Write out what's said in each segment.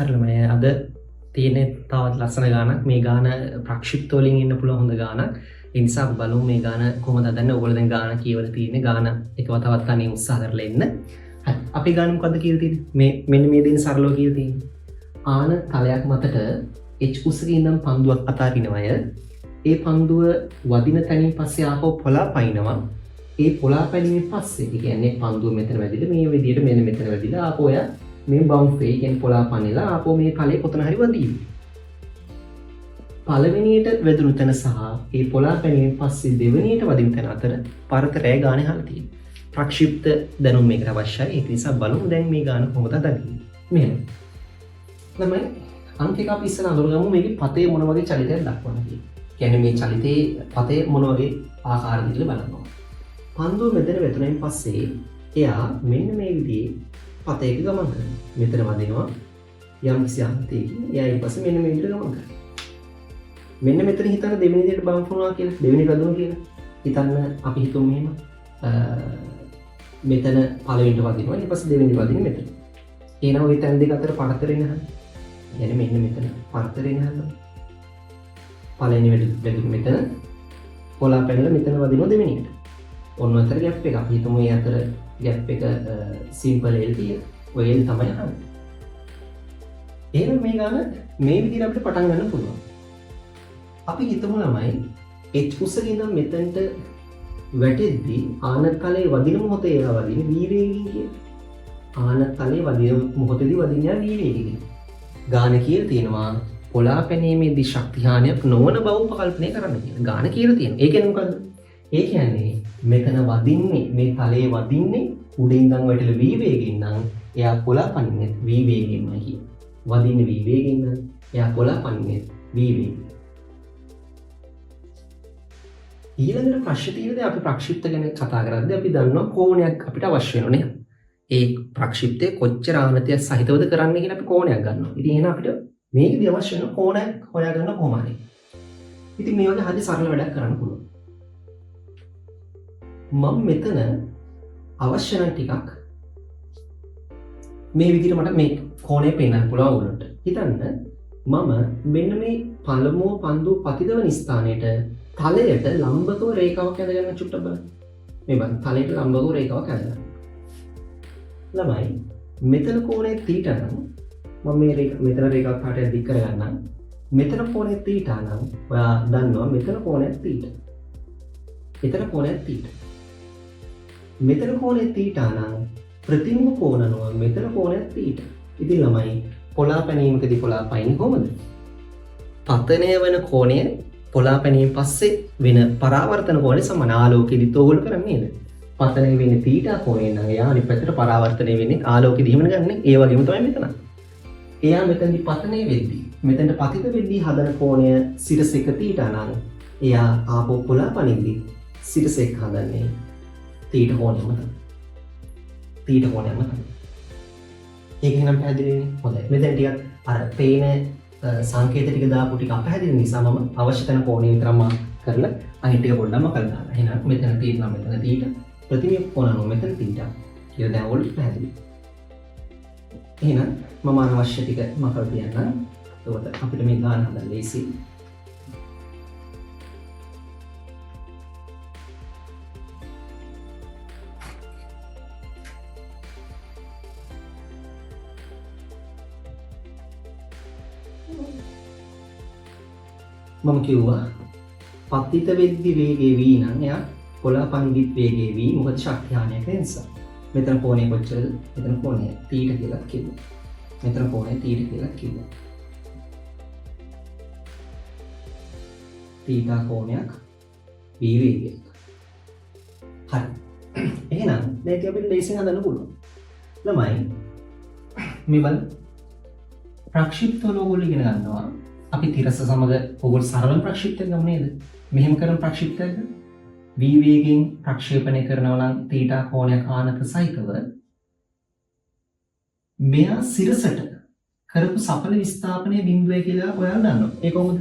හරිම අද තියෙන තවත් ලස්සන ගානක් මේ ගාන ප්‍රක්ෂිප්ත වලින් ඉන්න පුළුවන් හොඳ ගානක්. ඒ නිසා බලමු මේ ගාන කොහොමද හදන්නේ. ඔයගොල්ලෝ දැන් ගාන කියවලා තියෙන්නේ. ගාන එකව තවත් කණේ උත්සාහ කරලා එන්න. හරි. අපි ගාන මොකද්ද කියලා තියෙන්නේ? මේ මෙන්න මේ දෙන සරලව කියලා තියෙන්නේ. ආන තලයක් මතට H කුසගේ ඉඳන් පන්දුවක් අතාරිනවය. ඒ පන්දුව වදින තැනින් පස්සේ ආපහු පොළා පයින්නවා. ඒ පොළා පැනීමෙන් පස්සේ ඒ කියන්නේ පන්දුව මෙතන වැදිලා මේ විදිහට මෙන්න මෙතන වැදිලා ආපහු ඔය මේ බවුන්ස් වෙයි කියන්නේ පොළා පනිලා ආපහු මේ තලයේ කොතන හරි වදියි. පළවෙනියට වැදුණු තැන සහ ඒ පොළා පැනීමෙන් පස්සේ දෙවෙනියට වදින තැන අතර පරතරය ගානේ හරිය තියෙනවා. ප්‍රක්ෂිප්ත දැනුම මේකට අවශ්‍යයි. ඒක නිසා බලමු දැන් මේ ගාන කොහොමද හදන්නේ. මෙහෙම. ළමයි අංක එක අපි ඉස්සෙල්ලා අඳුරගමු මේකේ පතේ මොන වගේ චලිතයක් දක්වන්න කියලා. කියන්නේ මේ චලිතේ පතේ මොන වගේ ආකාරයකද කියලා බලනවා. පන්දුව මෙතන වැදුණයින් පස්සේ එයා මෙන්න මේ විදිහේ පතේක ගමන් කරනවා. මෙතන වදිනවා යම් කිසි අන්තයකින්. එයා ඊට පස්සේ මෙන්න මේ විදිහට ගමන් කරනවා. මෙන්න මෙතන හිතන්න දෙවෙනි විදිහට බම්ප් වුණා කියලා. දෙවෙනි වැදුණා කියලා. හිතන්න අපි හිතමු මෙහෙම. මෙතන පළවෙනිට වදිනවා. ඊට පස්සේ දෙවෙනි වදින්නේ මෙතන. එහෙනම් ওই තැන් දෙක අතර පරතරය නහන. يعني මෙන්න මෙතන පරතරය නහන. පළවෙනි වැදුනේ මෙතන. පොළා පැනලා මෙතන වදිනවා දෙවෙනියට. ඔන්න අතර ගැප් එක. අපි හිතමු මේ අතර ගැප් එක සිම්පල් L කියලා. ඔය L තමයි අහන්නේ. එහෙනම් මේ ගාන මේ විදිහට අපිට පටන් ගන්න පුළුවන්. අපි හිතමු ළමයි H කුසගේ ඉඳන් මෙතනට වැටෙද්දී ආනතලයේ වදින මොහොතේ ඒවා වදින v වේගයෙන් කියලා. ආනතලයේ වදින මොහොතේදී වදින v වේගයෙන්. ගාන කියලා තියෙනවා පොළා පැනීමේදී ශක්ති හානියක් නොවන බව උපකල්පනය කරන්න කියලා. ගාන කියලා තියෙනවා. ඒ කියන්නේ මොකද්ද? ඒ කියන්නේ මෙතන වදින්නේ මේ තලයේ වදින්නේ උඩින් ඉඳන් වැටෙල v වේගයෙන් නම් එයා පොළා පනින්නේ v වේගයෙන්මයි කියන්නේ. වදින්නේ v වේගයෙන් නම් එයා පොළා පනින්නේ v වේගයෙන්. ඊළඟට ප්‍රශ්න තියෙන්නේ අපි ප්‍රක්ෂිප්ත ගැන කතා කරද්දී අපි දන්නවා කෝණයක් අපිට අවශ්‍ය වෙනවා නේද? ඒ ප්‍රක්ෂිප්තයේ කොච්චර ආනතිය සහිතවද කරන්න කියලා අපි කෝණයක් ගන්නවා. ඉතින් එහෙනම් අපිට මේකදී අවශ්‍ය වෙන කෝණයක් හොයාගන්න කොහොම හරි. ඉතින් මේ වගේ හරි සරල වැඩක් කරන්න පුළුවන්. මම මෙතන අවශ්‍ය නම් ටිකක් මේ විදිහට මට මේ කෝණය පේන්න පුළුවන් උඩට. හිතන්න මම මෙන්න මේ පළමුව පන්දුව පතිතවන ස්ථානයට තලයට ලම්බකව රේඛාවක් ඇඳගන්න චුට්ටක් බලන්න. මේ බලන්න තලයට ලම්බකව රේඛාවක් ඇඳගන්න. ළමයි මෙතන කෝණය θ නම් මම මේ මෙතන රේඛාවක් පාටයක් දික් කරගන්නම්. මෙතන කෝණය θ නම් ඔයා දන්නවා මෙතන කෝණය θ. මෙතන කෝණය θ. මෙතන කෝණය θ නම් ප්‍රතිමුඛ කෝණ අනුව මෙතන කෝණය θ. ඉතින් ළමයි පොළා පැනීමකදී පොළා පයින් කොහොමද? පතනය වෙන කෝණය පොළා පැනීම පස්සේ වෙන පරාවර්තන කෝණය සමාන ආලෝකයේදීත් ඕගොල්ලෝ කරන්නේ නේද? පතනය වෙන්නේ θ කෝණයෙන් නම් එයා අනිත් පැත්තට පරාවර්තනය වෙන්නේ ආලෝකයේදී එහෙම ගන්න. ඒ වගේම තමයි මෙතන. එයා මෙතනදී පතනය වෙද්දී මෙතනට පතිත වෙද්දී හදන කෝණය සිරසෙක θ නම් එයා ආපහු පොළා පනිද්දී සිරසෙක හදන්නේ θ කෝණයම තමයි. θ කෝණයම තමයි. ඒක නම් පැහැදිලිනේ. හොඳයි. මෙතන ටිකක් අර පේන සංකේත ටික දාපු ටික අපහැදිලි නිසා මම අවශ්‍ය තැන කෝණය විතරම කරලා අනිත් ටික පොඩ්ඩක් මකලා දානවා. එහෙනම් මෙතන තියෙනවා මෙතන θ ප්‍රතිමුඛ කෝණ අනුව මෙතන θ කියලා දැන් ඔයාලට පැහැදිලි. එහෙනම් මම අවශ්‍ය ටික මකලා තියන්නම්. එතකොට අපිට මේ ගාන හදන්න ලේසි. මම කිව්වා පතිත වෙද්දි වේගය v නම් එයා පොළා පනිද්දිත් වේගය v මොකද ශක්ති හානියක් නිසා. මෙතන කෝණය කොච්චරද? මෙතන කෝණය θ කියලා කිව්වා. මෙතන කෝණය θ කියලා කිව්වා. θ කෝණයක් v වේගයක්. හරි. එහෙනම් මේක අපිට ලේසියෙන් හදන්න පුළුවන්. ළමයි මේ බලන්න ප්‍රක්ෂිප්ත ලෝගෝල ඉගෙන ගන්නවා. අපි තිරස සමග ඔගොල්ලෝ සරල ප්‍රක්ෂිප්තයක් ගමු නේද? මෙහෙම කරන ප්‍රක්ෂිප්තයක v වේගයෙන් ප්‍රක්ෂේපණය කරනවා නම් θ කෝණයක් ආනත සහිතව මෙයා සිරසට කරපු සඵල විස්ථාපනයේ බිඳුවයි කියලා ඔයාලා දන්නවා. ඒ කොහොමද?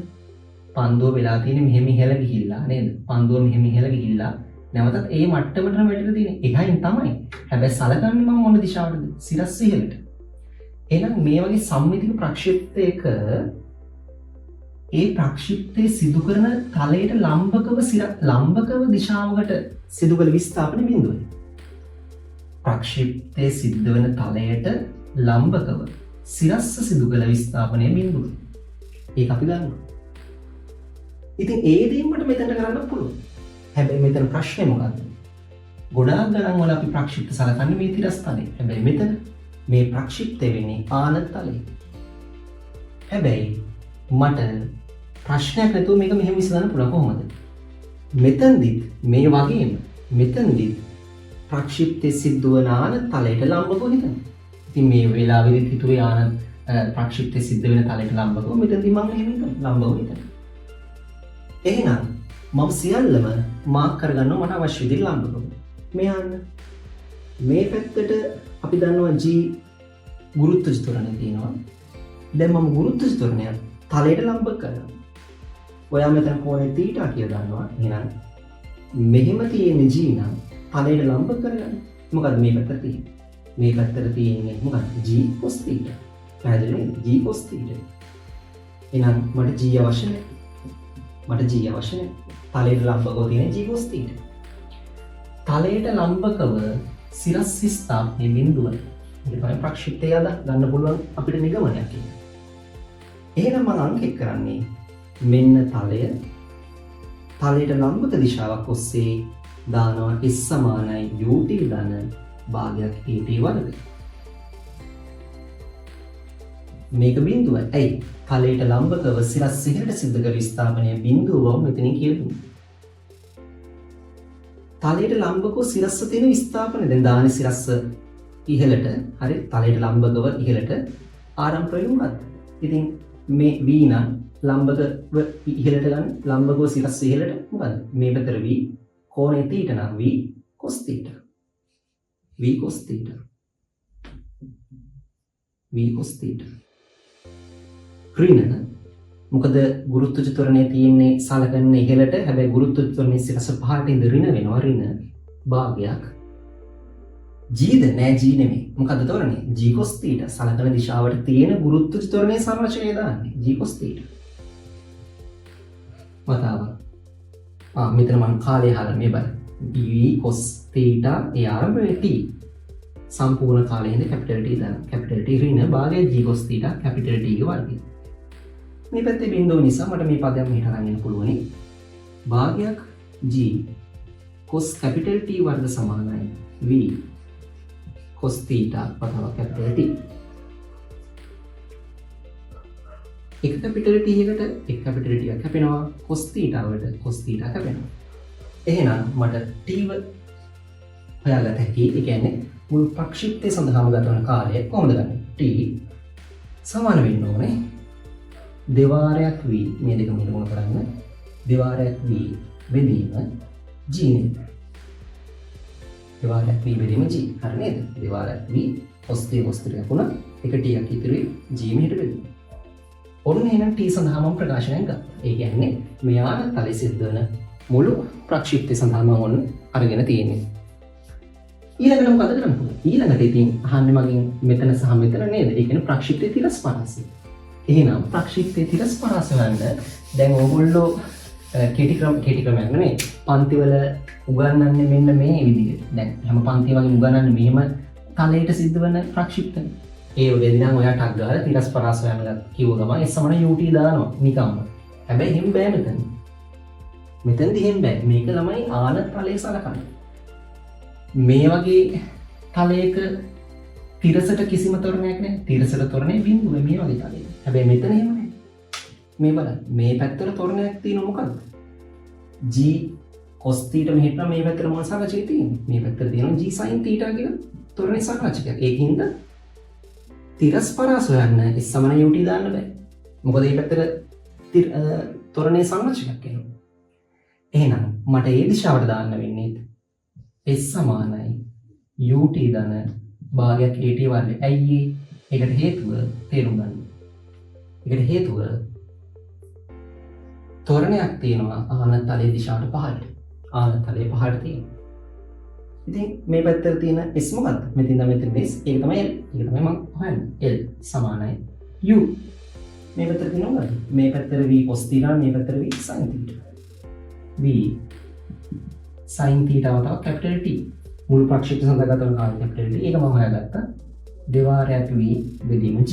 පන්දුව වෙලා තියෙන්නේ මෙහෙම ඉහළ ගිහිල්ලා නේද? පන්දුව මෙහෙම ඉහළ ගිහිල්ලා නැවතත් ඒ මට්ටමටම වැටිලා තියෙන්නේ. ඒකයින් තමයි. හැබැයි සලකන්නේ මම මොන දිශාවටද? සිරස් ඉහළට. එහෙනම් මේ වගේ සම්මිතික ප්‍රක්ෂිප්තයක ඒ ප්‍රක්ෂිප්තයේ සිදු කරන තලයට ලම්බකව දිශාවකට සිදු කළ විස්ථාපන බිඳුවයි. ප්‍රක්ෂිප්තයේ සිද්ධ වෙන තලයට ලම්බකව සිරස්ස සිදු කළ විස්ථාපනය බිඳුවයි. ඒක අපි දන්නවා. ඉතින් ඒ දෙයකට මෙතනට කරන්න පුළුවන්. හැබැයි මෙතන ප්‍රශ්නේ මොකද්ද? ගොඩාක් ගණන් වල අපි ප්‍රක්ෂිප්ත සලකන්නේ මේ තිරස් තලයේ. හැබැයි මෙතන මේ ප්‍රක්ෂිප්තය වෙන්නේ ආන තලයේ. හැබැයි මට ප්‍රශ්නයක් නැතුව මේක මෙහෙම විසඳන්න පුළුවන් කොහොමද? මෙතනදිත් මේ වගේම මෙතනදිත් ප්‍රක්ෂිප්තයේ සිද්ධ වන ආන තලයට ලම්බකව හිතන්න. ඉතින් මේ වෙලාවෙදිත් හිතුවේ ආන ප්‍රක්ෂිප්තයේ සිද්ධ වෙන තලයට ලම්බකව මෙතනදී මම එහෙම හිතනවා ලම්බකව හිතන්න. එහෙනම් මම සියල්ලම මාක් කරගන්නවා මට අවශ්‍ය විදිහට ලම්බකව. මේ යන්න. මේ පැත්තට අපි දන්නවා G ගුරුත්වජ ත්වරණය තියෙනවා. දැන් මම ගුරුත්වජ ත්වරණය තලයට ලම්බක කරනවා. ඔයා මෙතන කෝණය θ කියලා දන්නවා. එහෙනම් මෙහෙම තියෙන G නම් තලයට ලම්බක කරගන්න. මොකද මේ පැත්තට තියෙන්නේ? මේ පැත්තට තියෙන්නේ මොකක්ද? G cos θ. පැහැදිලි නේද? G cos θ. එහෙනම් මට G අවශ්‍ය නැහැ. මට G අවශ්‍ය නැහැ. තලයට ලම්බකව තියෙන G cos θ. තලයට ලම්බකව සිරස් විස්ථාපනය බිඳුව. ඒක තමයි ප්‍රක්ෂිප්තය ගන්න පුළුවන් අපිට නිගමනයක් කියන්නේ. එහෙනම් මම අංකෙක් කරන්නේ මෙන්න තලයට ලම්බක දිශාවක් ඔස්සේ දානවා S සමානයි ut ධන භාගයක් at වර්ග. මේක බිඳුවයි. ඇයි? තලයට ලම්බකව සිරස් ඉහළට සිද්ධ කර විස්ථාපනය බිඳුව මෙතනින් කියනවා. තලයට ලම්බකව සිරස්ස තියෙන විස්ථාපනය දැන් දාන්නේ සිරස්ස ඉහළට. හරි? තලයට ලම්බකව ඉහළට ආරම්භ වෙනවා. ඉතින් මේ v නම් ලම්බකව ඉහළට ගන්න ලම්බකව සිරස්ස ඉහළට මොකද? මේ පැතර v කෝණය θ නම් v cos θ. v cos θ. v cos θ. ඍණ මොකද ගුරුත්වජ ත්වරණය තියෙන්නේ සලකන්න ඉහළට. හැබැයි ගුරුත්වජ ත්වරණයේ සිරස පහළට ඉඳ ඍණ වෙනවා. ඍණ භාගයක් Gද නෑ G නෙමෙයි. මොකද්ද ත්වරණය? G cos θ. සලකන දිශාවට තියෙන ගුරුත්වජ ත්වරණයේ සංරචනය දාන්නේ G cos θ. වතාවක්. මෙතන මම කාලය හරලා මේ බලන්න. v cos θ ඒ ආරම්භයේ t. සම්පූර්ණ කාලයේ ඉඳ කැපිටල් T දාන්න. කැපිටල් T ඍණ භාගය G cos θ කැපිටල් T ගේ වර්ගය. මේ පැත්තේ බිඳුව නිසා මට මේ පදයක් මෙහෙට අරන් යන්න පුළුවනි. භාගයක් G cos කැපිටල් T වර්ග සමානයි v cos θ වතාවක් කැපිටල් T. එක කැපිටල් T එකට එක කැපිටල් T එකක් කැපෙනවා. cos θ වලට cos θ කැපෙනවා. එහෙනම් මට T හොයාගන්න හැකි. ඒ කියන්නේ මුළු ප්‍රක්ෂිප්තය සඳහාම ගත වන කාලය කොහොමද ගන්නේ? T සමාන වෙන්න ඕනේ දෙවාරයක් v මේ දෙක මුල කරන්න දෙවාරයක් v බෙදීම g නේද? දෙවාරයක් v බෙදීම g. හරි නේද? දෙවාරයක් v cos t cos 3 වුණා. එක t එකක් ඉතිරි g මෙහෙට බෙදුවා. ඔන්න එහෙනම් t සඳහා මම ප්‍රකාශනයක් ගත්තා. ඒ කියන්නේ මෙයා තලයේ සිද්ධ වෙන මුළු ප්‍රක්ෂිප්තය සඳහා මම ඔන්න අරගෙන තියෙන්නේ. ඊළඟට මොකද කරන්න පුළුවන්? ඊළඟට ඉතින් අහන්නේ මගෙන් මෙතන සහ මෙතන නේද? ඒ කියන්නේ ප්‍රක්ෂිප්තයේ තිරස් පරාසය. එහෙනම් ප්‍රක්ෂිප්තයේ තිරස් පරාසය ගන්න දැන් ඕගොල්ලෝ කෙටි ක්‍රමයක් නෙමෙයි පන්තිවල උගන්වන්නේ මෙන්න මේ විදිහට. දැන් හැම පන්තිය වගේ උගන්වන්නේ මෙහෙම තලයට සිද්ධ වෙන ප්‍රක්ෂිප්තන. ඒ වෙලෙදී නම් ඔයා ටක් ගාලා තිරස් පරාසය ගන්න කිව්ව ගමන් S සමාන ut දානවා නිකම්ම. හැබැයි එහෙම බෑ මෙතන. මෙතනදී එහෙම බෑ. මේක ළමයි ආන තලයේ සලකන්නේ. මේ වගේ තලයක තිරසට කිසිම තොරණයක් නැහැ. තිරසට තොරණේ බිඳුව මේ වගේ තලයක. හැබැයි මෙතන එහෙම නැහැ. මේ බලන්න. මේ පැත්තට තොරණයක් තියෙනවා මොකද්ද? G cos θ මෙහෙට නම් මේ පැත්තට මොන සංරචකය තියෙන්නේ? මේ පැත්තට තියෙනවා G sin θ කියලා තොරණේ සංරචකයක්. ඒකින්ද තිරස් පරාස හොයන්න S සමාන ut දාන්න බෑ. මොකද මේ පැත්තට තොරණේ සංරචකයක් එනවා. එහෙනම් මට ඒ දිශාවට දාන්න වෙන්නේ S සමානයි ut ධන භාගයක් at වර්ගය. ඇයි ඒකට හේතුව තේරුම් ගන්න. ඒකට හේතුව තොරණයක් තියෙනවා ආන තලයේ දිශාවට පහළට. ආන තලයේ පහළට තියෙනවා. ඉතින් මේ පැත්තට තියෙන s මොකද්ද? මෙතන ඉඳන් මෙතන s. ඒක තමයි l. ඒක තමයි මම හොයන්නේ. l සමානයි u. මේ පැත්තට තියෙන මොකද්ද? මේ පැත්තට v cos θ මේ පැත්තට v sin θ. v sin θ තව capital T. මුළු ප්‍රක්ෂේප සඳහා ගත කරන capital T. ඒක මම හොයාගත්තා. දෙවාරයක් v බෙදීම g.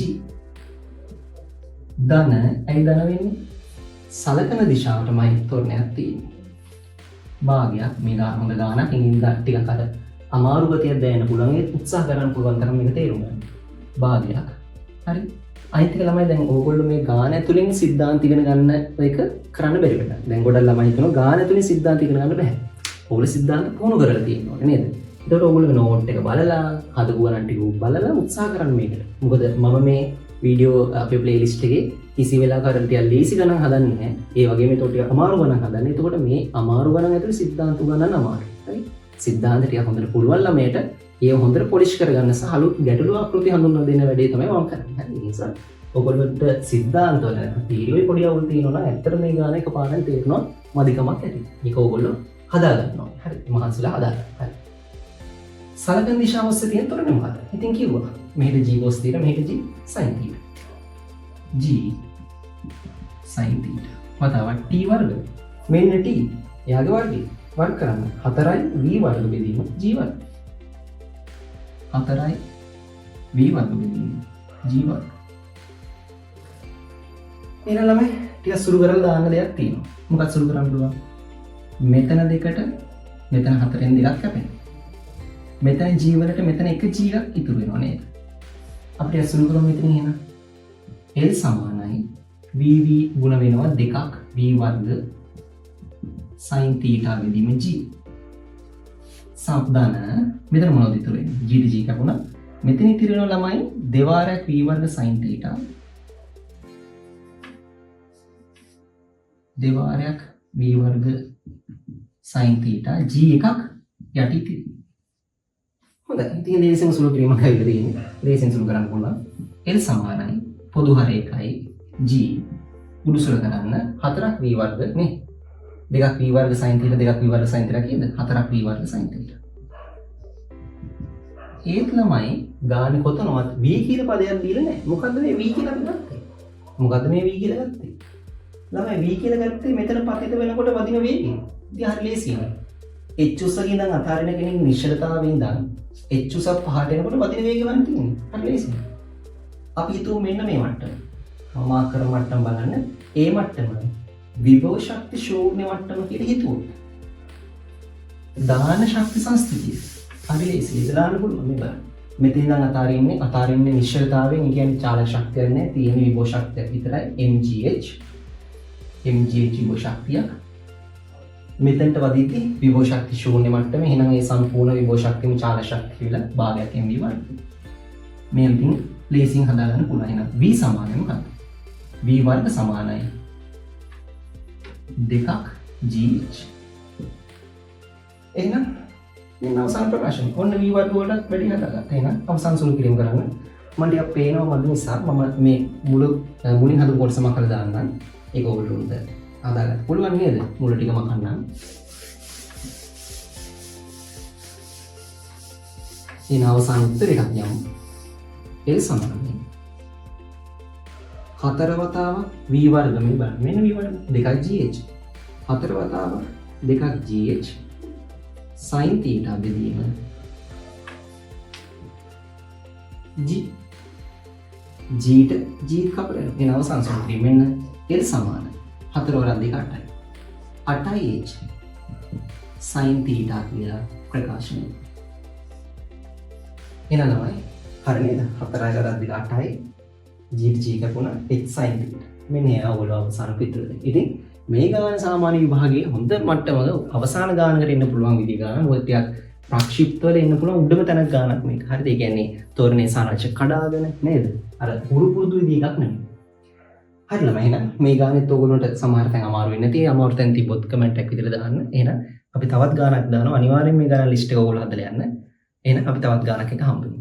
ධන ඇයි ධන වෙන්නේ? සලකන දිශාවටමයි තොරණයක් තියෙන්නේ. භාගයක් මේ හොඳ ගානක් ඉතින් ටිකක් අර අමාරු ගතියක් දැනෙන්න පුළුවන් ඒ උත්සාහ කරන්න පුළුවන් තරම් මේක තේරුම් ගන්න. භාගයක්. හරි. අනිත් එක ළමයි දැන් ඕගොල්ලෝ මේ ගාන ඇතුලින් සිද්ධාන්ත ඉගෙන ගන්න එක කරන්න බැරි වෙනවා. දැන් ගොඩක් ළමයි හිතනවා ගාන ඇතුලින් සිද්ධාන්ත ඉගෙන ගන්න බෑ. ඕගොල්ලෝ සිද්ධාන්ත පුහුණු කරලා තියෙනවා නේද? ඒකට ඕගොල්ලෝ නෝට් එක බලලා හදපු ගණන් ටික බලලා උත්සාහ කරන්න මේකට. මොකද මම මේ වීඩියෝ අපේ ප්ලේලිස්ට් එකේ කිසි වෙලාවකට ටිකක් ලේසි ගණන් හදන්නේ නැහැ. ඒ වගේම ඒකට ටිකක් අමාරු ගණන් හදන්නේ. එතකොට මේ අමාරු ගණන් ඇතුලේ සිද්ධාන්ත ගණන් අමාරුයි. හරි? සිද්ධාන්ත ටික හොඳට පුළුවන් ළමයට ඒ හොඳට පොලිෂ් කරගන්න සහ අලුත් ගැටලු ආකෘති හඳුන්වා දෙන්න වැඩේ තමයි මම කරන්නේ. හරි? ඒ නිසා ඔයගොල්ලන්ට සිද්ධාන්ත වල තීරුවේ පොඩි අවුල් තියෙනවා නම් ඇත්තට මේ ගාන එකපාරෙන් තේරෙනවා මදිකමක් ඇති. ඒක ඔයගොල්ලෝ හදා ගන්නවා. හරි? මහන්සිලා හදා ගන්න. හරි. සලකන දිශාව ඔස්සේ තියෙන තොරණ මොකක්ද? ඉතින් කිව්වා. මෙහෙට g cos θ මෙහෙට g sin θ. g sin θ. වතාවක් t වර්ග. මෙන්න t. එයාගේ වර්ගය. වර්ග කරන්න. 4යි v වර්ග බෙදීම g වර්ග. 4යි v වර්ග බෙදීම g වර්ග. එන ළමයි ටික සුළු කරලා දාන්න දෙයක් තියෙනවා. මොකක්ද සුළු කරන්න පුළුවන්? මෙතන දෙකට මෙතන 4ෙන් දෙකක් කැපෙනවා. මෙතන g වලට මෙතන එක g එකක් ඉතුරු වෙනවා නේද? අපිට අසුරු කරමු මෙතන එහෙනම්. l සමානයි vv ගුණ වෙනවා දෙකක් v වර්ග sin θ බෙදීම g. සම්දාන මෙතන මොනවද ඉතුරු වෙන්නේ? g ට g කපුණා. මෙතන ඉතිරි වෙන ළමයි දෙවාරයක් v වර්ග sin θ දෙවාරයක් v වර්ග sin θ g එකක් යටි ඉතිරි. හොඳයි. ඉතින් ලේසියෙන් සුළු කිරීමක් හරියට තියෙන්නේ. ලේසියෙන් සුළු කරන්න පුළුවන්. l සමානයි පොදු හර එකයි g උඩු සුළු කරන්න 4ක් v වර්ග නේ. 2ක් v වර්ග sin θ 2ක් v වර්ග sin θ කීයද? 4ක් v වර්ග sin θ. ඒත් ළමයි ගානේ කොතනවත් v කියලා පදයක් දීලා නැහැ. මොකද්ද මේ v කියලා අපි ගත්තේ? මොකද්ද මේ v කියලා ගත්තේ? ළමයි v කියලා ගත්තේ මෙතන පතිත වෙනකොට වදින වේගය. ඉතින් හරි ලේසියි. h උසකින් ඉඳන් අතාරින කෙනෙක් නිශ්චලතාවයෙන් ඉඳන් h උසක් පහට එනකොට වදින වේගය වань තියෙන්නේ. හරි ලේසියි. අපි හිතුව මෙන්න මේ මට්ටම. මම ආකර මට්ටම බලන්න. ඒ මට්ටම විභව ශක්ති ශූන්‍ය මට්ටම කියලා හිතුවොත්. දාන ශක්ති සංස්ථිතිය. හරි ලේසියි. ඒක දාන්න පුළුවන් මේ බලන්න. මෙතන ඉඳන් අතාරින්නේ නිශ්චලතාවයෙන් කියන්නේ චාලක ශක්තියක් නැහැ. තියෙන විභව ශක්තියක් විතරයි mgh. mgh විභව ශක්තියක්. මෙතෙන්ට වදිද්දි විභව ශක්ති ශූන්‍ය මට්ටම. එහෙනම් ඒ සම්පූර්ණ විභව ශක්තියම චාලක ශක්තිය කියලා භාගයක් mv වර්ග. මේ ඉතින් ලේසියෙන් හදාගන්න පුළුවන්. එහෙනම් v සමානයි මොකක්ද? v වර්ග සමානයි 2ක් gh. එහෙනම් මෙන්න අවසාන ප්‍රකාශනය. ඔන්න v වර්ග වලට වැඩි හදාගත්තා. එහෙනම් අවසාන සුළු කිරීම කරන්න. මම ටිකක් පේනවා මද නිසා මම මේ මුලින් හදපු කොටසම කරලා දාන්නම්. ඒක ඕගොල්ලොන්ට හදාගන්න පුළුවන් නේද? මුල ටික මකන්නම්. ඊන අවසාන උත්තරයක් යමු. l සමානයි 4 වතාවක් v වර්ග මේ බලන්න. මෙන්න v වර්ග 2ක් gh. 4 වතාවක් 2ක් gh sin θ බෙදීම g. g ට g කපලා එන අවසාන සූත්‍රය මෙන්න l සමානයි 4 වරක් 2 8යි. 8යි h sin θ කියලා ප්‍රකාශනය. එනනමයි හරි නේද? 4යි වරක් 2 8යි g ට g කපුණා h sin θ. මෙන්න ඒ අවුල අවසාන පිටුවද. ඉතින් මේ ගාන සාමාන්‍ය විභාගයේ හොඳ මට්ටමක අවසාන ගානකට එන්න පුළුවන් විදිහ ගාන. මොකද ටිකක් ප්‍රක්ෂිප්තවල එන්න පුළුවන් උඩම තැනක ගානක් මේක. හරිද? ඒ කියන්නේ තෝරණේ සාරාංශ කඩාගෙන නේද? අර පුරුදු විදිහ එකක් නෙමෙයි. හරි ළමයි එහෙනම් මේ ගානෙත් ඔයගොල්ලන්ට සමහර තැන් අමාරු වෙන්නේ නැති. අමාරු තැන් තිබ්බොත් කමෙන්ට් එකක් විදිහට දාන්න. එහෙනම් අපි තවත් ගානක් දානවා. අනිවාර්යෙන් මේ ගාන ලිස්ට් එක ඔයගොල්ලෝ හදලා යන්න. එහෙනම් අපි තවත් ගානක් එක හම්බෙමු.